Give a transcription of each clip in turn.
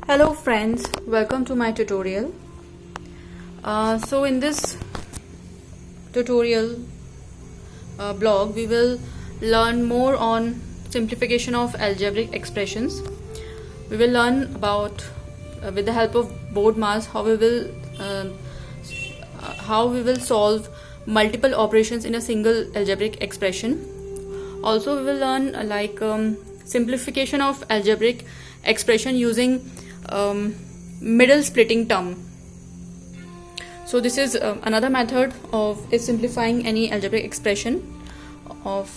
Hello friends, welcome to my tutorial. So in this tutorial blog we will learn more on simplification of algebraic expressions. We will learn about with the help of BODMAS how we will solve multiple operations in a single algebraic expression. Also we will learn simplification of algebraic expression using middle splitting term. So this is another method of simplifying any algebraic expression of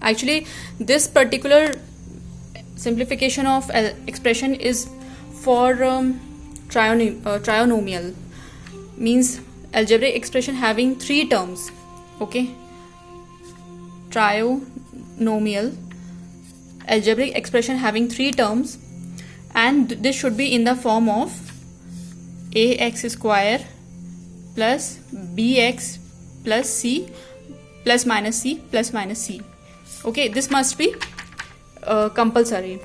actually this particular simplification of expression is for trinomial, means algebraic expression having three terms. Okay, trinomial algebraic expression having three terms, and this should be in the form of ax square plus bx plus c plus minus c plus minus c. Okay, this must be compulsory.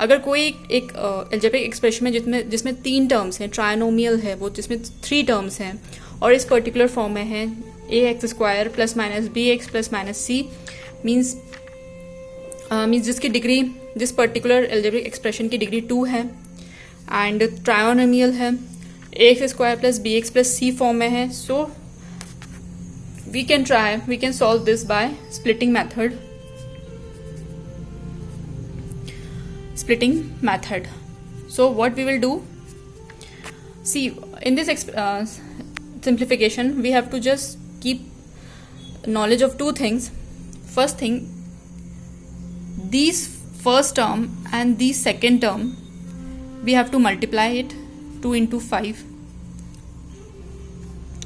अगर कोई एक algebraic expression में जिसमें तीन terms हैं, ट्रायनोमियल है वो, जिसमें थ्री टर्म्स हैं और इस पर्टिकुलर फॉर्म में है ax square plus minus bx plus minus c, means जिसकी डिग्री, जिस पर्टिकुलर algebraic एक्सप्रेशन की डिग्री 2 है एंड ट्रायोनोमियल है, ax square plus bx plus c form में है. So we can solve this by splitting method. So what we will do, see in this simplification we have to just keep knowledge of two things. First thing, these first term and the second term we have to multiply it 2 into 5,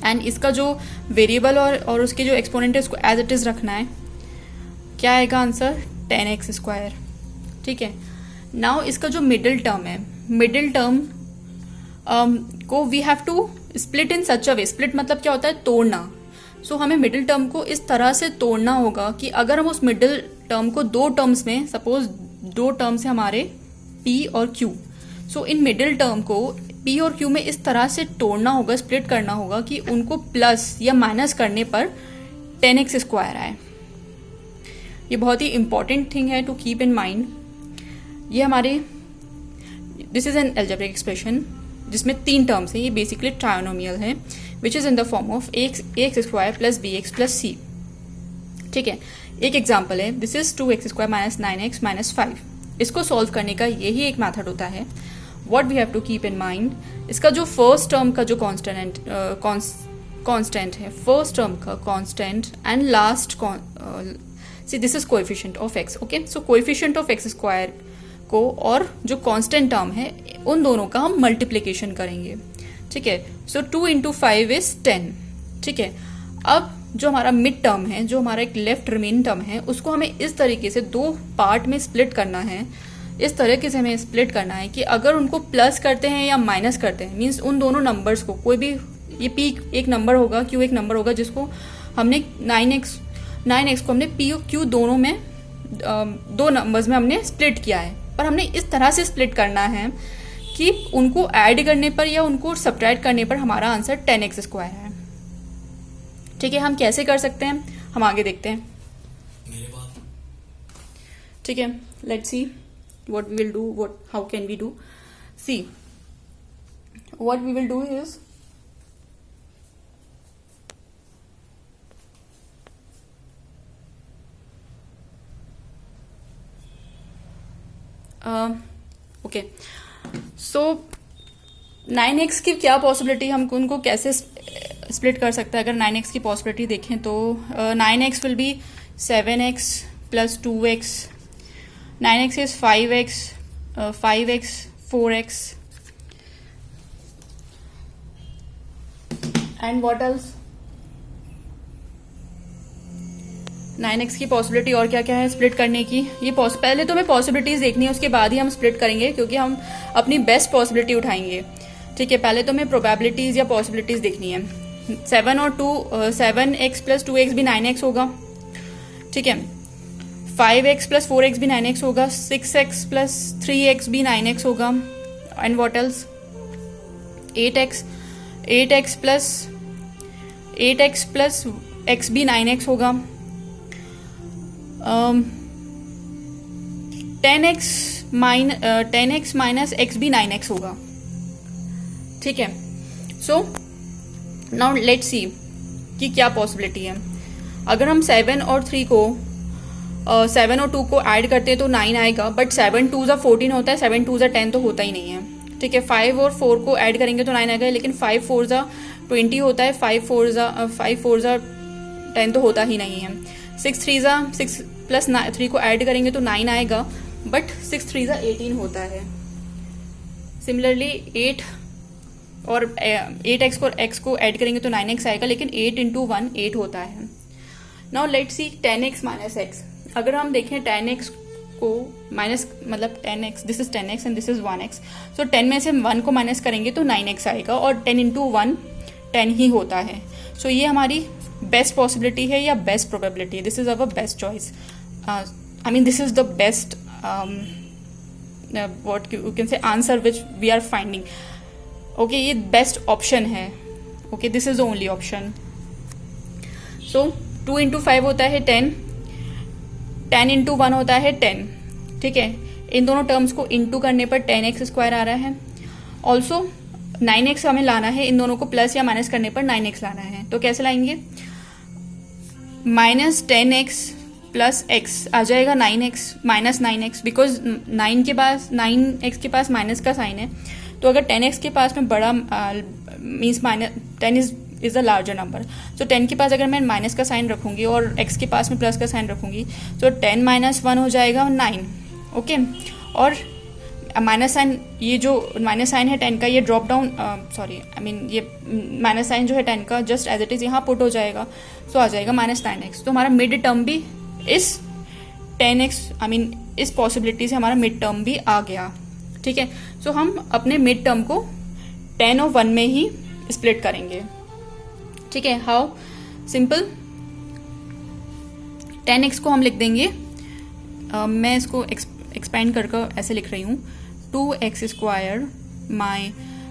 and इसका जो variable और उसके जो exponent है उसको as it is रखना है. क्या आएगा आंसर? 10x square. ठीक है. नाउ इसका जो मिडिल टर्म है, मिडिल टर्म को we have to split in such a way. Split मतलब क्या होता है? तोड़ना. सो हमें मिडिल टर्म को इस तरह से तोड़ना होगा कि अगर हम उस मिडिल टर्म को दो टर्म्स में, सपोज दो टर्म्स है हमारे p और q, so in middle term को p और q में इस तरह से तोड़ना होगा, स्प्लिट करना होगा कि उनको प्लस या माइनस करने पर 10x स्क्वायर आए. ये बहुत ही इंपॉर्टेंट थिंग है टू कीप इन माइंड. ये हमारे, this is an algebraic expression जिसमें तीन टर्म्स है. ये बेसिकली ट्रायोनोमियल है which is in the form of ax square plus bx plus c. ठीक है. एक एग्जाम्पल है, this is 2x square minus 9x minus 5. इसको सॉल्व करने का यही एक मेथड होता है. What we have to keep in mind, इसका जो फर्स्ट टर्म का जो कांस्टेंट है, फर्स्ट टर्म का constant and last, see this is coefficient of x. Okay, so coefficient of x square को और जो कांस्टेंट टर्म है उन दोनों का हम मल्टीप्लिकेशन करेंगे. ठीक है. सो 2 into 5 इज 10. ठीक है. अब जो हमारा मिड टर्म है, जो हमारा एक लेफ्ट रिमेनिंग टर्म है, उसको हमें इस तरीके से दो पार्ट में स्प्लिट करना है. इस तरीके से हमें स्प्लिट करना है कि अगर उनको प्लस करते हैं या माइनस करते हैं, मीन्स उन दोनों नंबर्स को, कोई भी, ये p एक नंबर होगा, q एक नंबर होगा, जिसको हमने 9x को हमने p और q दोनों में, दो नंबर्स में हमने स्प्लिट किया है. पर हमने इस तरह से स्प्लिट करना है कि उनको ऐड करने पर या उनको सब्ट्रैक्ट करने पर हमारा आंसर 10x स्क्वायर है. ठीक है. हम कैसे कर सकते हैं, हम आगे देखते हैं. ठीक है. Let's see what we will do, how can we do. See, what we will do is, okay, so 9x की क्या पॉसिबिलिटी, हम उनको कैसे स्प्लिट कर सकते हैं. अगर 9x की पॉसिबिलिटी देखें तो 9x will be 7x plus 2x. 9x is 5x, 5x, 4x, and what else? 9x की पॉसिबिलिटी और क्या क्या है स्प्लिट करने की. ये पहले तो हमें पॉसिबिलिटीज देखनी है, उसके बाद ही हम स्प्लिट करेंगे, क्योंकि हम अपनी बेस्ट पॉसिबिलिटी उठाएंगे. ठीक है. पहले तो हमें प्रोबेबिलिटीज या पॉसिबिलिटीज देखनी है. 7 और 2, 7x प्लस 2x भी 9x होगा. ठीक है. 5x प्लस 4x भी 9x होगा, 6x प्लस 3x भी 9x होगा, and what else 8x plus x भी 9x होगा, 10x माइनस x भी 9x होगा. ठीक है. सो नाउ लेट्स सी कि क्या पॉसिबिलिटी है. अगर हम 7 और 3 को 7 और 2 को ऐड करते हैं तो 9 आएगा, बट 7 2 जा 14 होता है, 7 2 जा 10 तो होता ही नहीं है. ठीक है. 5 और 4 को ऐड करेंगे तो 9 आएगा, लेकिन 5 4 जा 20 होता है, 5 4 जा 10 तो होता ही नहीं है. 6 3 जा 6 प्लस 3 को ऐड करेंगे तो 9 आएगा, बट 6 3 जा 18 होता है. सिमिलरली 8 और 8x को x को ऐड करेंगे तो 9x आएगा, लेकिन 8 इंटू 1 8 होता है. Now let's see 10x minus x. अगर हम देखें 10x को माइनस मतलब 10x, this is 10x and this is 1x. सो 10 में से 1 को माइनस करेंगे तो 9x आएगा, और 10 इंटू 1 10 ही होता है. सो ये हमारी बेस्ट पॉसिबिलिटी है या बेस्ट प्रोबेबिलिटी है. This is our best choice. I mean this is the best what you can say answer which we are finding. Okay, ये बेस्ट ऑप्शन है. Okay, this is the only option. So 2 into 5 होता है 10, 10 into 1 होता है 10. ठीक है. इन दोनों terms को इंटू करने पर 10x स्क्वायर आ रहा है. ऑल्सो 9x हमें लाना है, इन दोनों को प्लस या माइनस करने पर 9x लाना है. तो कैसे लाएंगे? माइनस 10x प्लस x आ जाएगा 9x minus 9x, because 9x के पास माइनस का साइन है. तो अगर 10x के पास में बड़ा means minus 10 is the larger number. So 10 के पास अगर मैं माइनस का साइन रखूंगी और x के पास में प्लस का साइन रखूंगी, तो 10 माइनस 1 हो जाएगा 9. ओके. और माइनस साइन, ये जो माइनस साइन है 10 का, ये ड्रॉप डाउन ये माइनस साइन जो है 10 का जस्ट एज इट इज यहाँ पुट हो जाएगा. सो आ जाएगा माइनस 9x. तो हमारा मिड टर्म भी इस 10x इस पॉसिबिलिटी से हमारा मिड टर्म भी आ गया. ठीक है. सो हम अपने मिड टर्म को 10 और 1 में ही स्प्लिट करेंगे. ठीक है. How simple. 10x को हम लिख देंगे, मैं इसको एक्सपेंड कर ऐसे लिख रही हूँ, 2x स्क्वायर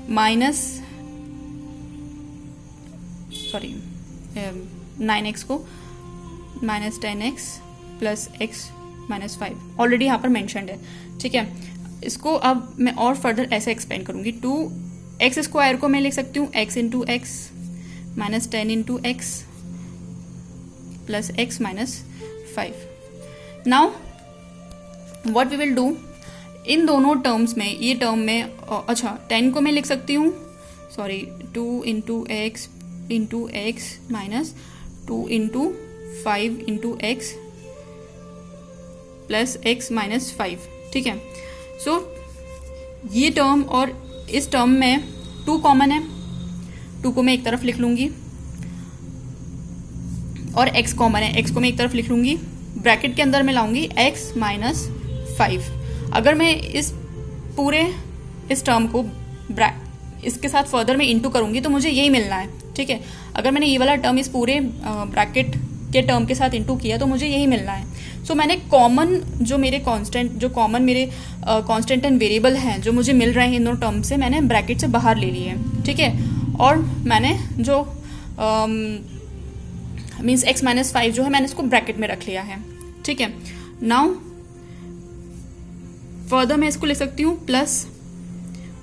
माइनस 9x को minus 10x plus x minus 5 already यहाँ पर मैंशनड है. ठीक है. इसको अब मैं और फर्दर ऐसे एक्सपेंड करूंगी. 2x स्क्वायर को मैं लिख सकती हूँ x into x minus 10 into x plus x minus 5. Now what we will do, इन दोनों टर्म्स में, ये टर्म में अच्छा 10 को मैं लिख सकती हूँ 2 into x minus 2 into 5 into x plus x minus 5. ठीक है. सो ये टर्म और इस टर्म में 2 कॉमन है, 2 को मैं एक तरफ लिख लूंगी, और x कॉमन है, x को मैं एक तरफ लिख लूंगी. ब्रैकेट के अंदर मैं लाऊंगी x माइनस 5. अगर मैं इस टर्म को इसके साथ फर्दर में इंटू करूंगी तो मुझे यही मिलना है. ठीक है. अगर मैंने ये वाला टर्म इस पूरे ब्रैकेट के टर्म के साथ इंटू किया तो मुझे यही मिलना है. सो मैंने कॉमन जो मेरे कांस्टेंट एंड वेरिएबल हैं जो मुझे मिल रहे हैं इन दोनों टर्म से, मैंने ब्रैकेट से बाहर ले लिए. ठीक है. और मैंने जो मीन्स x माइनस 5 जो है मैंने इसको ब्रैकेट में रख लिया है. ठीक है. नाउ फर्दर मैं इसको ले सकती हूँ प्लस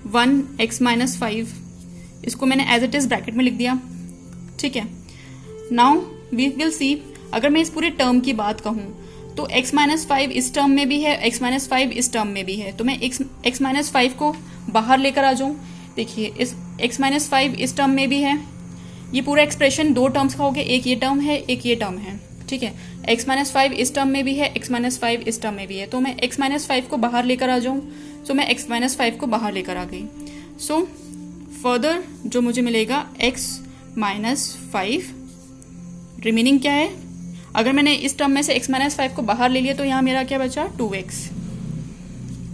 1x माइनस 5, इसको मैंने एज इट इज ब्रैकेट में लिख दिया. ठीक है. नाउ वी विल सी, अगर मैं इस पूरे टर्म की बात कहूँ तो x माइनस 5 इस टर्म में भी है, x माइनस 5 इस टर्म में भी है. तो मैं x माइनस 5 को बाहर लेकर आ जाऊँ. देखिए इस x माइनस 5 इस टर्म में भी है. ये पूरा एक्सप्रेशन 2 टर्म्स का हो गया, एक ये टर्म है एक ये टर्म है. ठीक है. x माइनस 5 इस टर्म में भी है, x माइनस 5 इस टर्म में भी है. तो मैं x माइनस 5 को बाहर लेकर आ जाऊँ. सो मैं x माइनस 5 को बाहर लेकर आ गई. सो फर्दर जो मुझे मिलेगा x माइनस 5, रिमेनिंग क्या है, अगर मैंने इस टर्म में से x माइनस 5 को बाहर ले लिया तो यहाँ मेरा क्या बचा 2x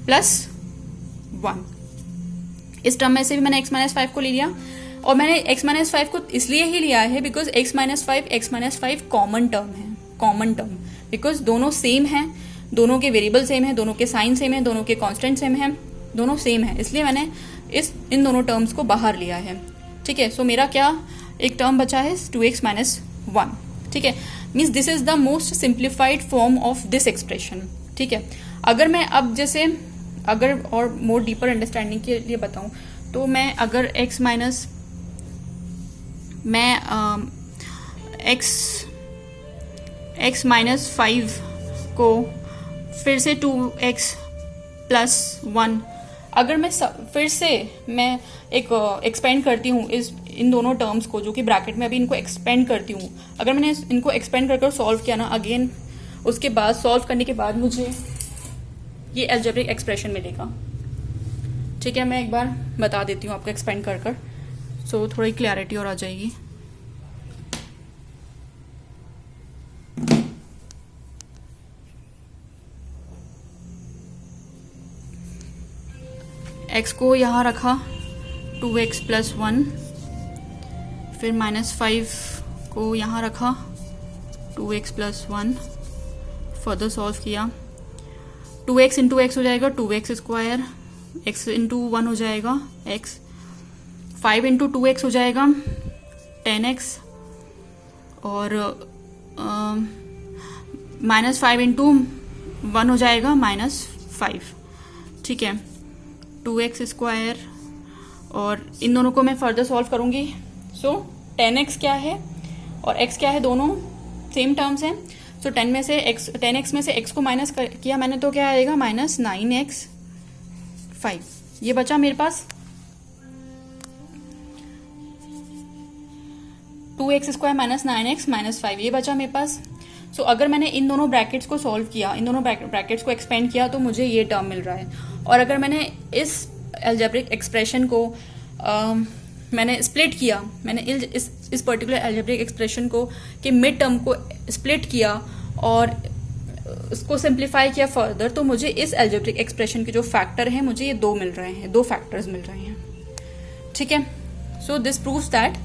प्लस 1. इस टर्म में से भी मैंने x माइनस 5 को ले लिया, और मैंने x माइनस 5 को इसलिए ही लिया है because x minus 5 common term है, कॉमन टर्म बिकॉज दोनों सेम हैं. दोनों के वेरिएबल सेम है, दोनों के साइन सेम है, दोनों के कांस्टेंट सेम है, दोनों सेम है, इसलिए मैंने इन दोनों टर्म्स को बाहर लिया है। ठीक है, सो मेरा क्या एक टर्म बचा है 2x माइनस 1। ठीक है, means this is the most simplified form of this expression. ठीक है, अगर मैं अब जैसे अगर और मोर डीपर अंडरस्टैंडिंग के लिए बताऊं तो मैं अगर x माइनस x माइनस 5 को फिर से 2x प्लस 1 अगर मैं फिर से मैं एक एक्सपेंड करती हूँ इन दोनों टर्म्स को, जो कि ब्रैकेट में अभी इनको एक्सपेंड करती हूँ, अगर मैंने इनको एक्सपेंड कर सॉल्व किया ना अगेन, उसके बाद सॉल्व करने के बाद मुझे ये अलजेब्रिक एक्सप्रेशन मिलेगा। ठीक है, मैं एक बार बता देती हूँ आपको एक्सपेंड कर सो थोड़ी क्लैरिटी और आ जाएगी। x को यहाँ रखा 2x प्लस 1, फिर -5 को यहाँ रखा 2x प्लस 1, फर्दर सॉल्व किया, 2x इंटू एक्स हो जाएगा 2x स्क्वायर, x इंटू 1 हो जाएगा x, 5 इंटू 2x हो जाएगा 10x, और -5 इंटू 1 हो जाएगा -5। ठीक है, 2x स्क्वायर, और इन दोनों को मैं फर्दर सॉल्व करूंगी। सो 10x क्या है और x क्या है, दोनों सेम टर्म्स हैं। सो 10x में से x को माइनस किया मैंने तो क्या आएगा -9x 5। ये बचा मेरे पास 2x स्क्वायर -9x -5, ये बचा मेरे पास। सो अगर मैंने इन दोनों ब्रैकेट्स को सॉल्व किया, इन दोनों ब्रैकेट्स को एक्सपेंड किया, तो मुझे ये टर्म मिल रहा है। और अगर मैंने इस अलजेब्रिक एक्सप्रेशन को मैंने स्प्लिट किया, मैंने इस पर्टिकुलर अलजेब्रिक एक्सप्रेशन को के मिड टर्म को स्प्लिट किया और उसको सिंप्लीफाई किया फर्दर, तो मुझे इस अलजेब्रिक एक्सप्रेशन के जो फैक्टर हैं मुझे ये दो मिल रहे हैं, दो फैक्टर्स मिल रहे हैं। ठीक है, so this proves that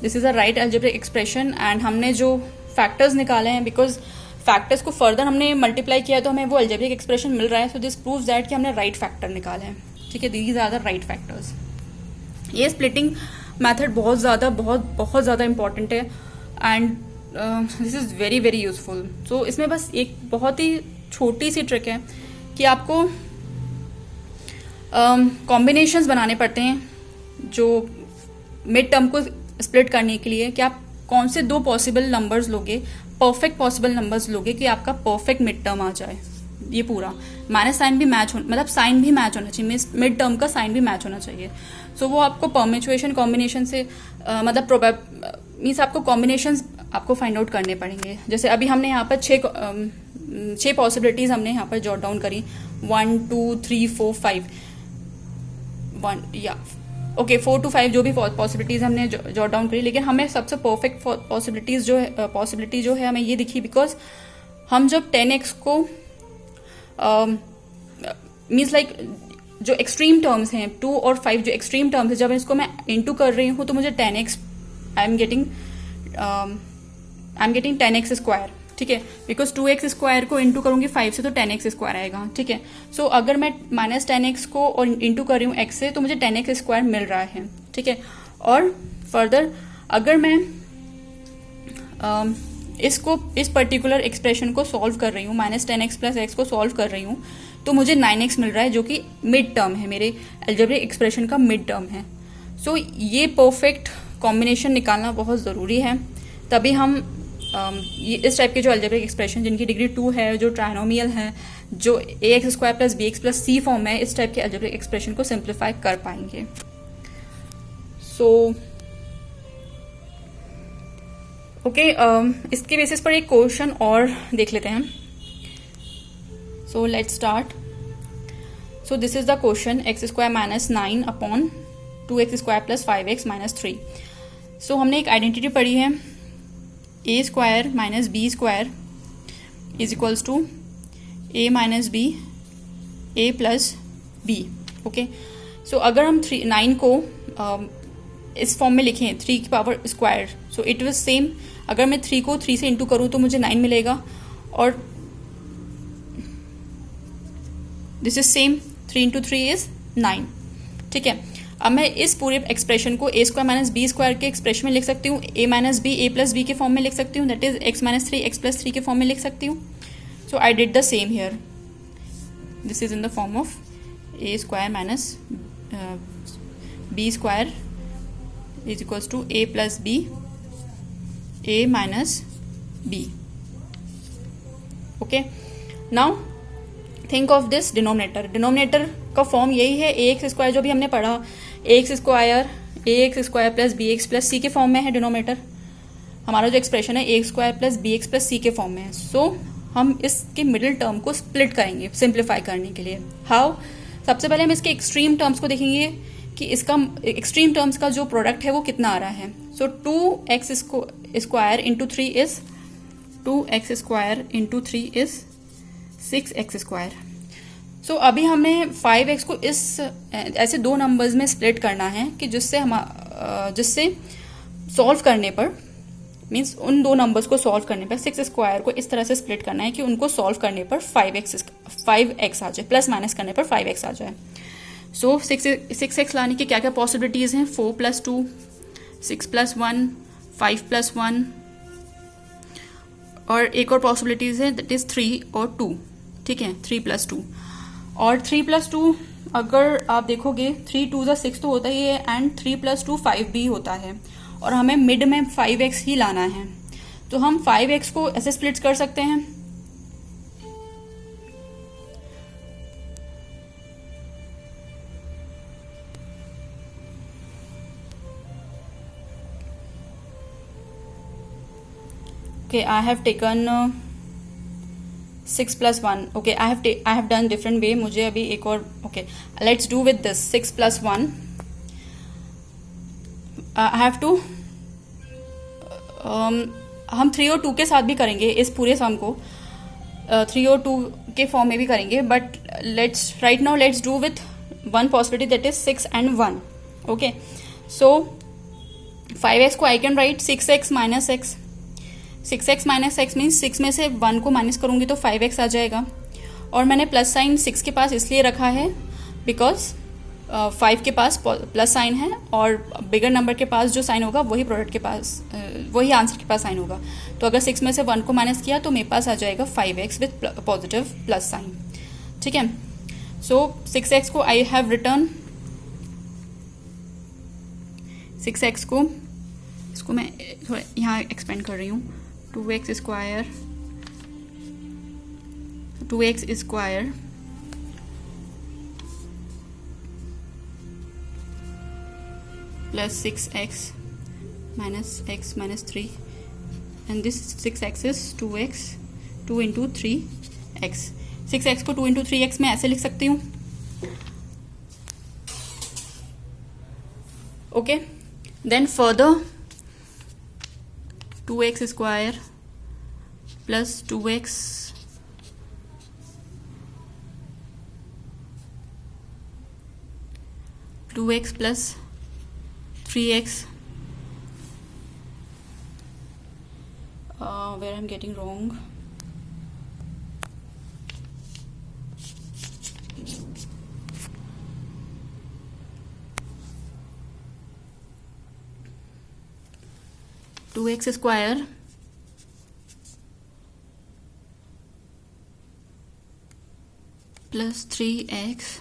this is a right algebraic expression. And हमने जो फैक्टर्स निकाले हैं, बिकॉज फैक्टर्स को फर्दर हमने मल्टीप्लाई किया तो हमें वो अलजेब्रिक एक्सप्रेशन मिल रहा है। सो दिस प्रूव्स दैट कि हमने राइट फैक्टर निकाले हैं। ठीक है, these are the right factors. ये स्प्लिटिंग मेथड बहुत ज़्यादा इंपॉर्टेंट है and this is very very useful. So इसमें बस एक बहुत ही छोटी सी ट्रिक है कि आपको कॉम्बिनेशंस बनाने पड़ते हैं जो मिड टर्म को स्प्लिट करने के लिए, कि आप कौन से दो पॉसिबल नंबर्स लोगे, परफेक्ट पॉसिबल नंबर्स लोगे कि आपका परफेक्ट मिड टर्म आ जाए। ये पूरा माइनस साइन भी मैच होना, मतलब साइन भी मैच होना चाहिए, मिड टर्म का साइन भी मैच होना चाहिए। सो वो आपको परम्यूटेशन कॉम्बिनेशन से मतलब मीन्स आपको कॉम्बिनेशंस आपको फाइंड आउट करने पड़ेंगे। जैसे अभी हमने यहाँ पर छह पॉसिबिलिटीज हमने यहाँ पर जॉट डाउन करी, 1 2 3 4 5 ओके 4 to 5 जो भी पॉसिबिलिटीज हमने जॉट डाउन करी, लेकिन हमें सबसे परफेक्ट पॉसिबिलिटी जो है हमें ये दिखी, बिकॉज हम जब 10x को मीन्स लाइक जो एक्सट्रीम टर्म्स हैं 2 और 5 जो एक्सट्रीम टर्म्स है, जब इसको मैं इनटू कर रही हूँ तो मुझे 10x I am getting 10x square. ठीक है, बिकॉज 2x स्क्वायर को इंटू करूंगी 5 से तो 10x स्क्वायर आएगा। ठीक है, सो अगर मैं -10x को और इंटू कर रही हूँ x से तो मुझे 10x स्क्वायर मिल रहा है। ठीक है, और फर्दर अगर मैं इस पर्टिकुलर एक्सप्रेशन को सॉल्व कर रही हूँ, -10x प्लस x को सॉल्व कर रही हूँ, तो मुझे 9x मिल रहा है जो कि मिड टर्म है, मेरे अलजेब्रिक एक्सप्रेशन का मिड टर्म है। सो ये परफेक्ट कॉम्बिनेशन निकालना बहुत ज़रूरी है, तभी हम ये इस टाइप के जो अलजेब्रिक एक्सप्रेशन जिनकी डिग्री 2 है, जो ट्राइनोमियल है, जो ax square plus bx plus c form है, इस टाइप के अलजेब्रिक एक्सप्रेशन को सिंप्लीफाई कर पाएंगे। सो ओके, इसके बेसिस पर एक क्वेश्चन और देख लेते हैं। So let's start. So this is the question, x square -9 upon 2x square plus 5x minus 3। So हमने एक आइडेंटिटी पढ़ी है, a square minus b square is equals to a minus b a plus b. Okay, so अगर हम 9 को इस form में लिखें 3 की power square, so it was same. अगर मैं 3 को 3 से इंटू करूँ तो मुझे 9 मिलेगा, और this is same, 3 into 3 is 9, ठीक है। अब मैं इस पूरे एक्सप्रेशन को a square minus b square के एक्सप्रेशन में लिख सकती हूँ, a minus b a plus b के फॉर्म में लिख सकती हूँ, that is x minus 3 x plus 3 के फॉर्म में लिख सकती हूँ। So I did the same here, this is in the form of A square minus b square is equals to a plus b a minus b. Okay, now think of this denominator. Denominator का form यही है a x square, जो भी हमने पढ़ा, a x square plus b x plus c के form में है डिनोमिनेटर। हमारा जो एक्सप्रेशन है a x square plus b x plus c के फॉर्म में है। सो हम इसके मिडिल टर्म को स्प्लिट करेंगे सिंप्लीफाई करने के लिए। हाउ? सबसे पहले हम इसके एक्सट्रीम टर्म्स को देखेंगे कि इसका एक्सट्रीम टर्म्स का जो प्रोडक्ट है वो कितना आ रहा है। So 2x square into 3 is 2x square into 3 is 6x square. So अभी हमें 5x को इस ऐसे दो नंबर्स में स्प्लिट करना है कि जिससे सॉल्व करने पर, मीन्स उन दो नंबर्स को सॉल्व करने पर 6 स्क्वायर को इस तरह से स्प्लिट करना है कि उनको सॉल्व करने पर 5x आ जाए, प्लस माइनस करने पर 5x आ जाए। सो 6x लाने की क्या क्या पॉसिबिलिटीज हैं? 4 + 2, 6 + 1, 5 + 1, और एक और पॉसिबिलिटीज है दैट इज 3 और 2, ठीक है, 3 + 2। और 3 + 2 अगर आप देखोगे 3 2 = 6 तो होता ही है, एंड 3 + 2 5 भी होता है, और हमें मिड में 5x ही लाना है। तो हम 5x को ऐसे स्प्लिट कर सकते हैं, okay, I have taken 6 + 1. Okay, I have done different way. मुझे अभी एक और, okay, let's do with this 6 + 1. I have to हम 3 और 2 के साथ भी करेंगे इस पूरे सम को, 3 और 2 के फॉर्म में भी करेंगे, but right now let's do with one possibility, that is 6 and 1. Okay, so 5x को I can write 6x minus x. 6x minus x means 6 में से 1 को माइनस करूंगी तो 5x आ जाएगा, और मैंने प्लस साइन 6 के पास इसलिए रखा है बिकॉज 5 के पास प्लस साइन है, और बिगर नंबर के पास जो साइन होगा वही प्रोडक्ट के पास, वही आंसर के पास साइन होगा। तो अगर 6 में से 1 को माइनस किया तो मेरे पास आ जाएगा 5x with positive plus sign, ठीक है। सो 6x को आई हैव रिटर्न, 6x को, इसको मैं थोड़ा यहाँ एक्सपेंड कर रही हूँ, 2x square plus 6x minus 3, and this 6x is 2x 2 into 3x। 6x को 2 into 3x में ऐसे लिख सकती हूँ, okay. Then further 2x square plus 2x plus 3x, where I'm getting wrong, two x square plus 3x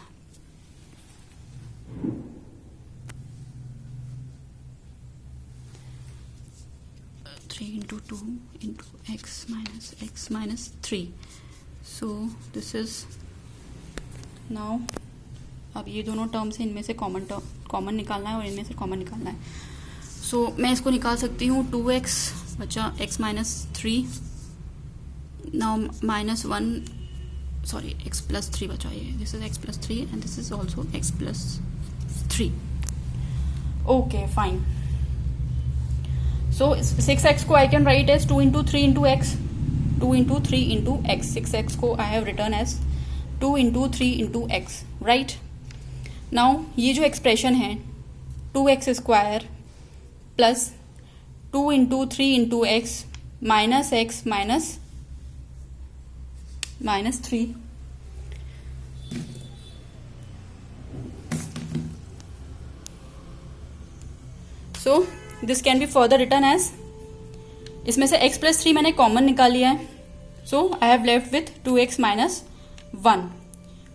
into 2 into x minus 3. So this is now, अब ये दोनों terms हैं, इनमें से कॉमन निकालना है और इनमें से कॉमन निकालना है। सो मैं इसको निकाल सकती हूँ, 2x बचा x minus 3, now minus 1, sorry, x plus 3 बचा, ये this is x plus 3 and this is also x plus 3. Okay, fine. So 6x को I can write as 2 into 3 into x, 2 into 3 into x. 6x को I have written as 2 into 3 into x, right? Now ये जो expression है 2x square plus 2 into 3 into x minus 3, so this can be further written as, इसमें से x plus 3 मैंने common निकाल लिया है, so I have left with 2x minus 1.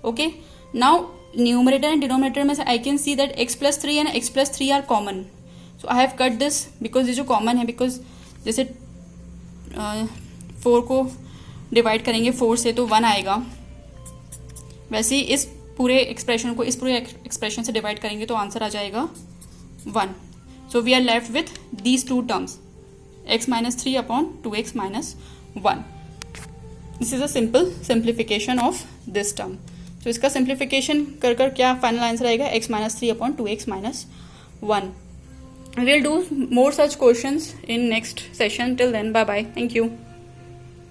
Okay, now numerator and denominator में से I can see that x plus 3 and x plus 3 are common, so I have cut this because ये जो common है, because जैसे 4 को divide करेंगे 4 से तो 1 आएगा, वैसे ही इस पूरे एक्सप्रेशन को इस पूरे एक्सप्रेशन से डिवाइड करेंगे तो आंसर आ जाएगा 1. So we are left with these two terms, x माइनस 3 upon 2x minus 1. This is a simple simplification of this term. तो इसका सिंप्लीफिकेशन कर कर क्या फाइनल आंसर आएगा, x माइनस 3 upon 2x minus 1. We will do more such questions in next session. Till then, bye bye. Thank you.